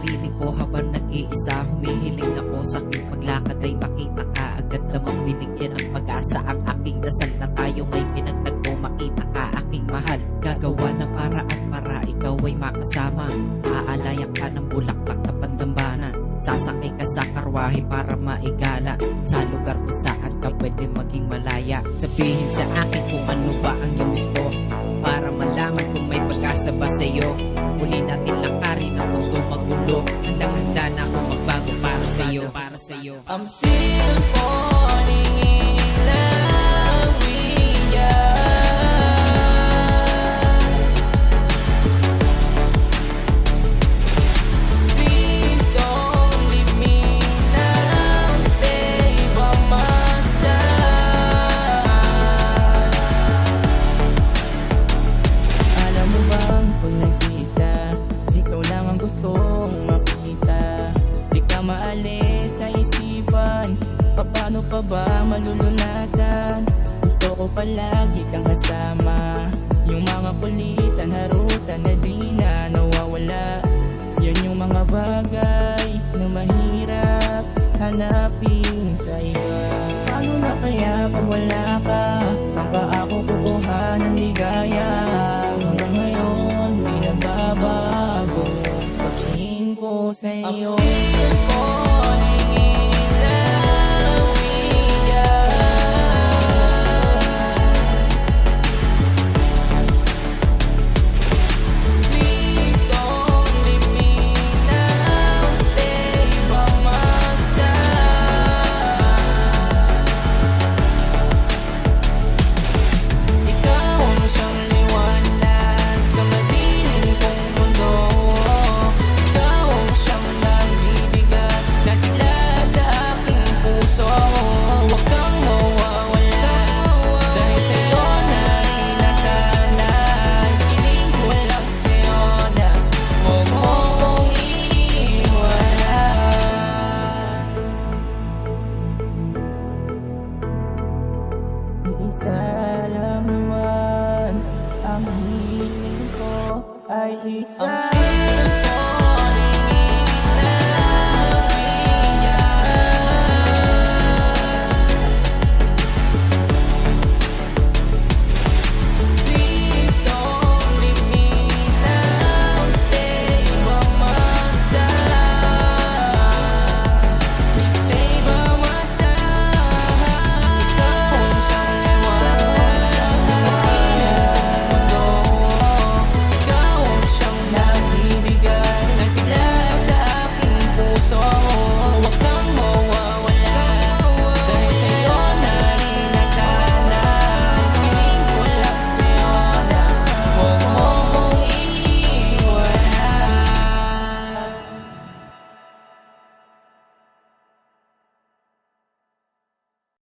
piling ko habang nag-iisa. Humihiling ako sa aking paglakad ay makita ka. Agad namang binigyan ng pag-asa ang aking dasal na tayo ngay pinagtagpo. Makita ka aking mahal, gagawa ng paraan para ikaw ay makasama. Aalayan ka ng bulaklak na pandambanan. Sasakay ka sa karwahe para maigala sa lugar kung saan ka pwede maging malaya. Sabihin sa akin kung ano ba ang iyong gusto, para malaman kung may pag-asa ba sa'yo. Muli natin lakarin ang mundo magulo. Handang-handa na akong magbago para sa'yo. I'm still falling in love with you. Please don't leave me now, stay by my side. Alam mo bang pag nag-iisa, ikaw lang ang gustong makita. Di ka maalis sa isipan, paano pa ba malulunasan? Gusto ko palagi kang kasama. Yung mga kulitan, harutan na di na nawawala. Yan yung mga bagay na mahirap hanapin sa iba. Paano na kaya pag wala ka? Saan ka ako kukuha ng ligaya? Hanggang ngayon di nagbabago pagtingin ko sa iyo. I'm still falling in love with you. Please don't leave me now, stay by my side. Ikaw ang siyang liwanag sa madilim kong mundo. Ikaw ang siyang nagbibigat na sigla sa aking puso. Huwag kang mawawala dahil sa'yo na inasalan. Piling ko lang sa'yo na huwag mo kong iiwanan. Isa lang naman ang hiling ko ay ikaw.